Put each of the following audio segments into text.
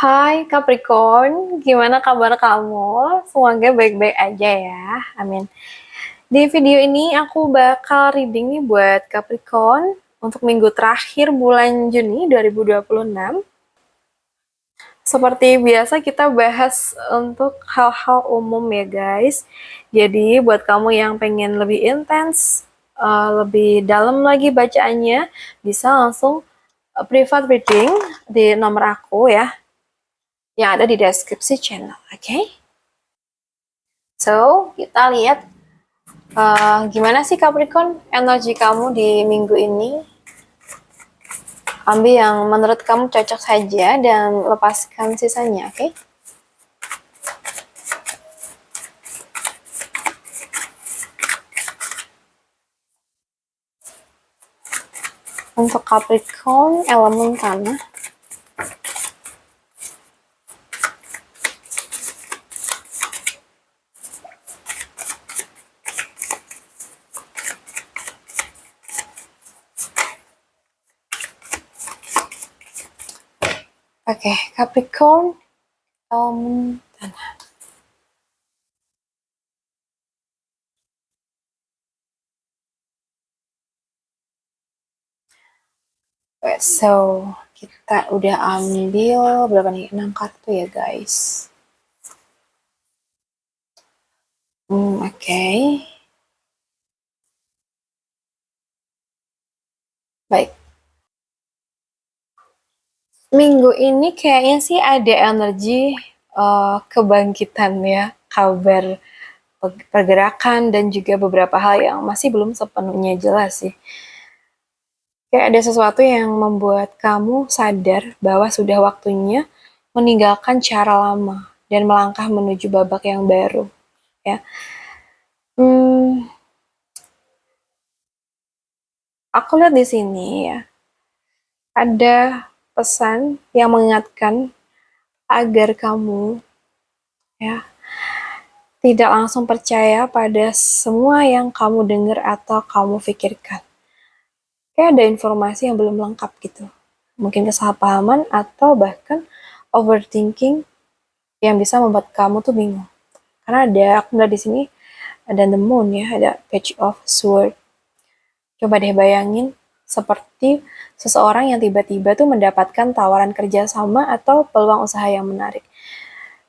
Hai Capricorn, gimana kabar kamu? Semoga baik-baik aja ya, amin. Di video ini aku bakal reading nih buat Capricorn untuk minggu terakhir bulan Juni 2026. Seperti biasa kita bahas untuk hal-hal umum ya guys. Jadi buat kamu yang pengen lebih intens, lebih dalam lagi bacaannya, bisa langsung private reading di nomor aku ya, yang ada di deskripsi channel, oke? So, kita lihat gimana sih Capricorn energi kamu di minggu ini. Ambil yang menurut kamu cocok saja dan lepaskan sisanya, oke? Untuk Capricorn, elemen tanah. Oke, Capricorn, elemen tanah. So, kita udah ambil berapa nih? 6 kartu ya guys. Oke. Baik. Minggu ini kayaknya sih ada energi kebangkitan ya, kabar pergerakan dan juga beberapa hal yang masih belum sepenuhnya jelas sih. Kayak ada sesuatu yang membuat kamu sadar bahwa sudah waktunya meninggalkan cara lama dan melangkah menuju babak yang baru ya. Aku lihat di sini ya, ada pesan yang mengingatkan agar kamu ya tidak langsung percaya pada semua yang kamu dengar atau kamu pikirkan. Kayak ada informasi yang belum lengkap gitu. Mungkin kesalahpahaman atau bahkan overthinking yang bisa membuat kamu tuh bingung. Karena aku lihat di sini ada the moon ya, ada page of sword. Coba deh bayangin seperti seseorang yang tiba-tiba tuh mendapatkan tawaran kerjasama atau peluang usaha yang menarik.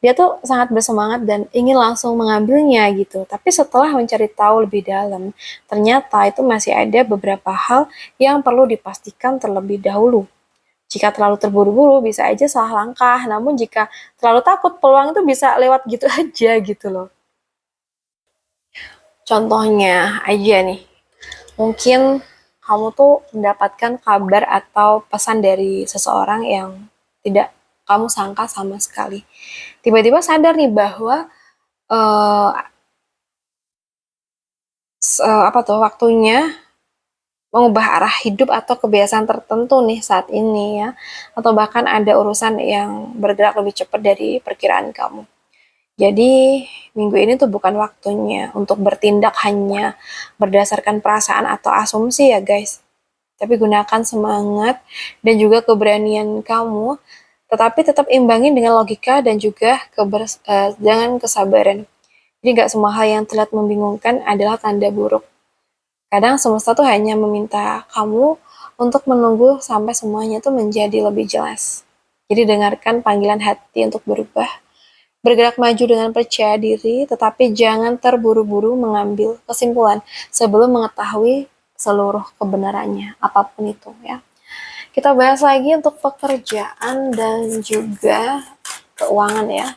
Dia tuh sangat bersemangat dan ingin langsung mengambilnya gitu. Tapi setelah mencari tahu lebih dalam, ternyata itu masih ada beberapa hal yang perlu dipastikan terlebih dahulu. Jika terlalu terburu-buru bisa aja salah langkah, namun jika terlalu takut peluang itu bisa lewat gitu aja gitu loh. Contohnya aja nih, mungkin kamu tuh mendapatkan kabar atau pesan dari seseorang yang tidak kamu sangka sama sekali. Tiba-tiba sadar nih bahwa uh, apa tuh waktunya mengubah arah hidup atau kebiasaan tertentu nih saat ini ya, atau bahkan ada urusan yang bergerak lebih cepat dari perkiraan kamu. Jadi minggu ini tuh bukan waktunya untuk bertindak hanya berdasarkan perasaan atau asumsi ya guys, tapi gunakan semangat dan juga keberanian kamu, tetapi tetap imbangin dengan logika dan juga dengan kesabaran. Jadi nggak semua hal yang terlihat membingungkan adalah tanda buruk. Kadang semesta tuh hanya meminta kamu untuk menunggu sampai semuanya tuh menjadi lebih jelas. Jadi dengarkan panggilan hati untuk berubah, bergerak maju dengan percaya diri, tetapi jangan terburu-buru mengambil kesimpulan sebelum mengetahui seluruh kebenarannya, apapun itu ya. Kita bahas lagi untuk pekerjaan dan juga keuangan ya.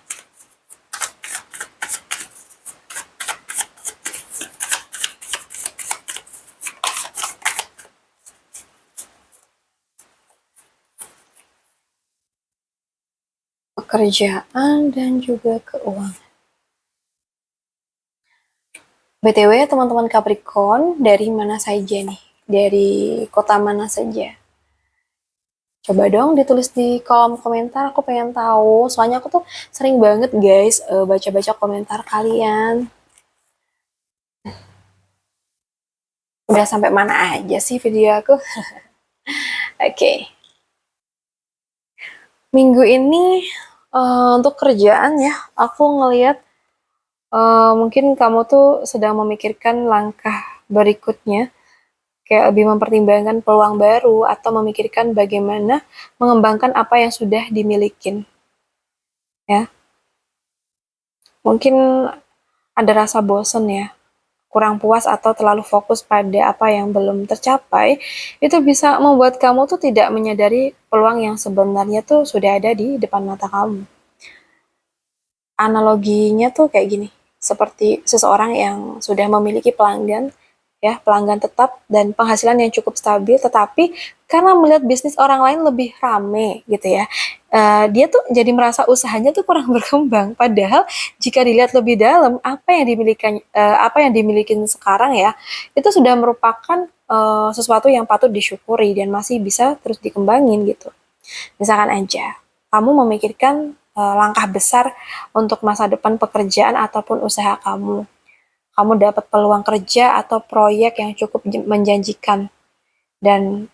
Pekerjaan dan juga keuangan. BTW teman-teman Capricorn, dari mana saja nih? Dari kota mana saja? Coba dong ditulis di kolom komentar, aku pengen tahu. Soalnya aku tuh sering banget guys baca-baca komentar kalian. Udah sampai mana aja sih video aku? Oke. Minggu ini untuk kerjaan ya, aku ngelihat mungkin kamu tuh sedang memikirkan langkah berikutnya, kayak lebih mempertimbangkan peluang baru atau memikirkan bagaimana mengembangkan apa yang sudah dimilikin, ya. Mungkin ada rasa bosen ya, kurang puas atau terlalu fokus pada apa yang belum tercapai, itu bisa membuat kamu tuh tidak menyadari peluang yang sebenarnya tuh sudah ada di depan mata kamu. Analoginya tuh kayak gini, seperti seseorang yang sudah memiliki pelanggan, ya, pelanggan tetap dan penghasilan yang cukup stabil, tetapi karena melihat bisnis orang lain lebih rame gitu ya, dia tuh jadi merasa usahanya tuh kurang berkembang. Padahal jika dilihat lebih dalam, apa yang dimiliki sekarang ya, itu sudah merupakan sesuatu yang patut disyukuri dan masih bisa terus dikembangin gitu. Misalkan aja, kamu memikirkan langkah besar untuk masa depan pekerjaan ataupun usaha kamu. Kamu dapat peluang kerja atau proyek yang cukup menjanjikan. Dan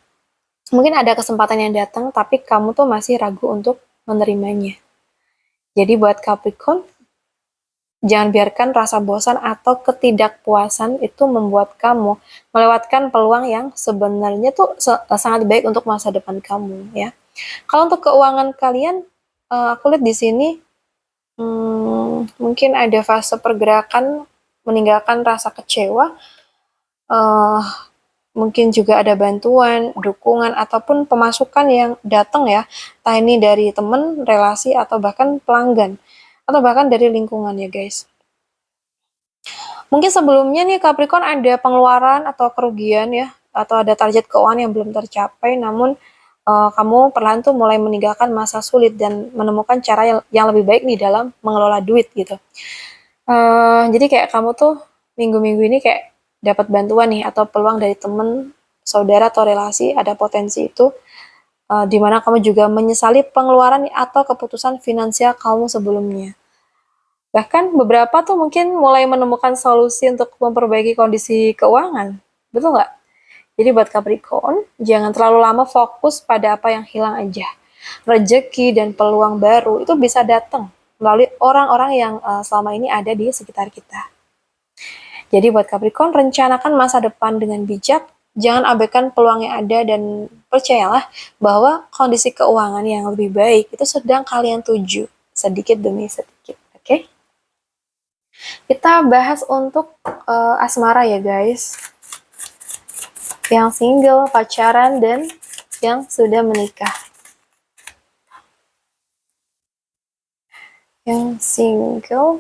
mungkin ada kesempatan yang datang, tapi kamu tuh masih ragu untuk menerimanya. Jadi buat Capricorn, jangan biarkan rasa bosan atau ketidakpuasan itu membuat kamu melewatkan peluang yang sebenarnya tuh sangat baik untuk masa depan kamu ya. Kalau untuk keuangan kalian, aku lihat di sini mungkin ada fase pergerakan meninggalkan rasa kecewa, uh, mungkin juga ada bantuan, dukungan, ataupun pemasukan yang datang ya, entah ini dari teman, relasi, atau bahkan pelanggan, atau bahkan dari lingkungan ya guys. Mungkin sebelumnya nih Capricorn ada pengeluaran atau kerugian ya, atau ada target keuangan yang belum tercapai, namun kamu perlahan tuh mulai meninggalkan masa sulit dan menemukan cara yang lebih baik nih dalam mengelola duit gitu. Jadi kayak kamu tuh minggu-minggu ini kayak dapat bantuan nih atau peluang dari temen, saudara atau relasi, ada potensi itu, di mana kamu juga menyesali pengeluaran atau keputusan finansial kamu sebelumnya. Bahkan beberapa tuh mungkin mulai menemukan solusi untuk memperbaiki kondisi keuangan. Betul nggak? Jadi buat Capricorn, jangan terlalu lama fokus pada apa yang hilang aja. Rezeki dan peluang baru itu bisa datang melalui orang-orang yang selama ini ada di sekitar kita. Jadi buat Capricorn, rencanakan masa depan dengan bijak, jangan abaikan peluang yang ada dan percayalah bahwa kondisi keuangan yang lebih baik itu sedang kalian tuju sedikit demi sedikit. Oke? Okay? Kita bahas untuk asmara ya guys. Yang single, pacaran, dan yang sudah menikah. Yang single,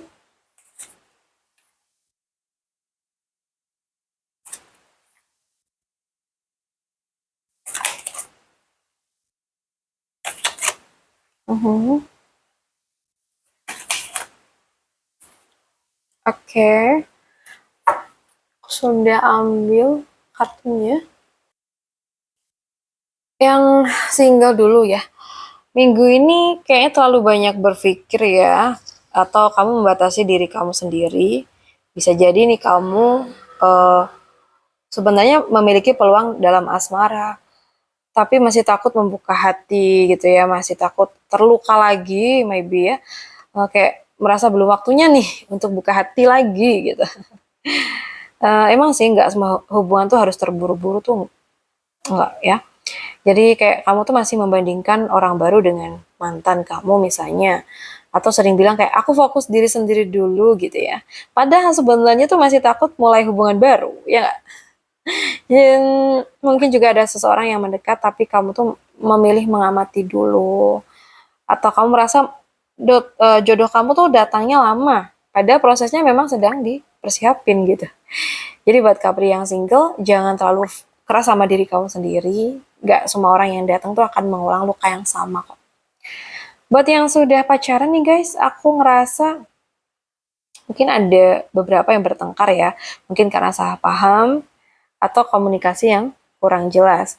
Oke, sudah ambil kartunya. Yang single dulu ya. Minggu ini kayaknya terlalu banyak berpikir ya, atau kamu membatasi diri kamu sendiri. Bisa jadi nih kamu sebenarnya memiliki peluang dalam asmara, tapi masih takut membuka hati gitu ya, masih takut terluka lagi, maybe ya. Kayak merasa belum waktunya nih untuk buka hati lagi gitu. Emang sih nggak semua hubungan tuh harus terburu-buru tuh, enggak ya. Jadi kayak kamu tuh masih membandingkan orang baru dengan mantan kamu misalnya. Atau sering bilang kayak aku fokus diri sendiri dulu gitu ya. Padahal sebenarnya tuh masih takut mulai hubungan baru, ya nggak? Dan mungkin juga ada seseorang yang mendekat tapi kamu tuh memilih mengamati dulu. Atau kamu merasa jodoh kamu tuh datangnya lama. Padahal prosesnya memang sedang dipersiapin gitu. Jadi buat Capri yang single, jangan terlalu keras sama diri kamu sendiri. Gak semua orang yang datang tuh akan mengulang luka yang sama kok. Buat yang sudah pacaran nih guys, aku ngerasa mungkin ada beberapa yang bertengkar ya. Mungkin karena salah paham atau komunikasi yang kurang jelas.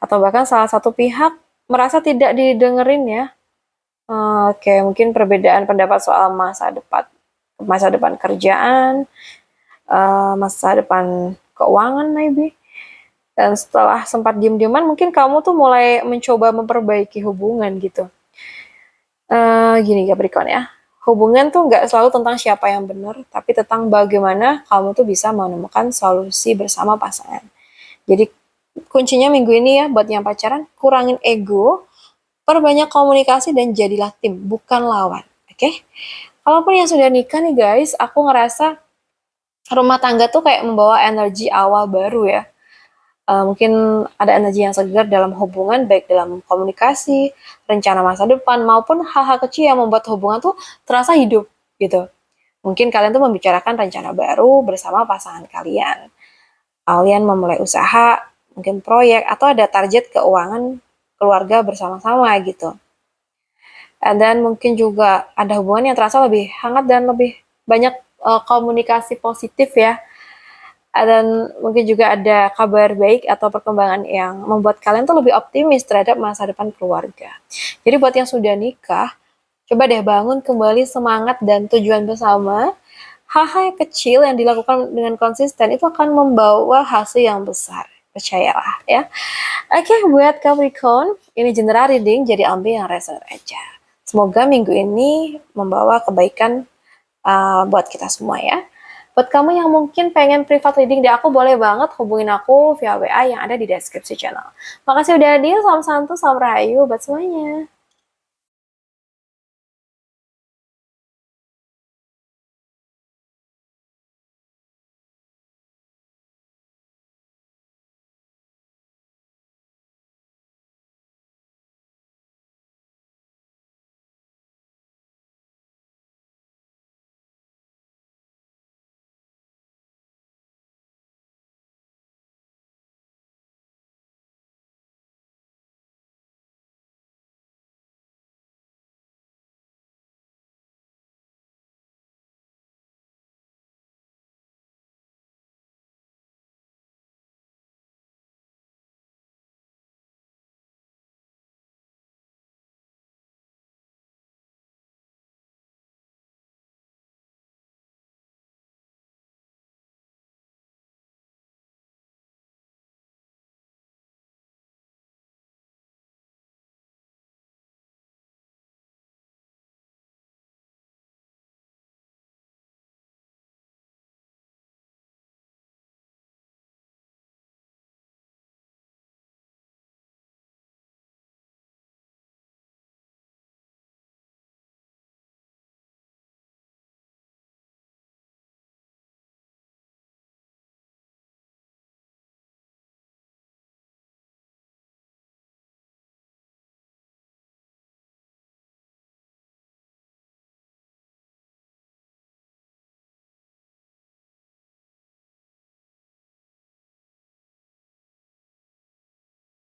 Atau bahkan salah satu pihak merasa tidak didengerin ya. Oke, mungkin perbedaan pendapat soal masa depan kerjaan, masa depan keuangan maybe. Dan setelah sempat diem-dieman, mungkin kamu tuh mulai mencoba memperbaiki hubungan gitu. Gini Capricorn ya, hubungan tuh nggak selalu tentang siapa yang benar, tapi tentang bagaimana kamu tuh bisa menemukan solusi bersama pasangan. Jadi kuncinya minggu ini ya buat yang pacaran, kurangin ego, perbanyak komunikasi dan jadilah tim, bukan lawan. Oke? Kalaupun yang sudah nikah nih guys, aku ngerasa rumah tangga tuh kayak membawa energi awal baru ya. Mungkin ada energi yang segar dalam hubungan, baik dalam komunikasi, rencana masa depan, maupun hal-hal kecil yang membuat hubungan tuh terasa hidup gitu. Mungkin kalian tuh membicarakan rencana baru bersama pasangan kalian. Kalian memulai usaha, mungkin proyek, atau ada target keuangan keluarga bersama-sama gitu. Dan mungkin juga ada hubungan yang terasa lebih hangat dan lebih banyak komunikasi positif ya. Dan mungkin juga ada kabar baik atau perkembangan yang membuat kalian tuh lebih optimis terhadap masa depan keluarga. Jadi buat yang sudah nikah, coba deh bangun kembali semangat dan tujuan bersama. Hal-hal yang kecil yang dilakukan dengan konsisten itu akan membawa hasil yang besar. Percayalah ya. Oke, buat Capricorn, ini general reading, jadi ambil yang resonate aja. Semoga minggu ini membawa kebaikan buat kita semua ya. Buat kamu yang mungkin pengen private reading di aku, boleh banget hubungin aku via WA yang ada di deskripsi channel. Makasih udah hadir, salam santu, salam rahayu buat semuanya.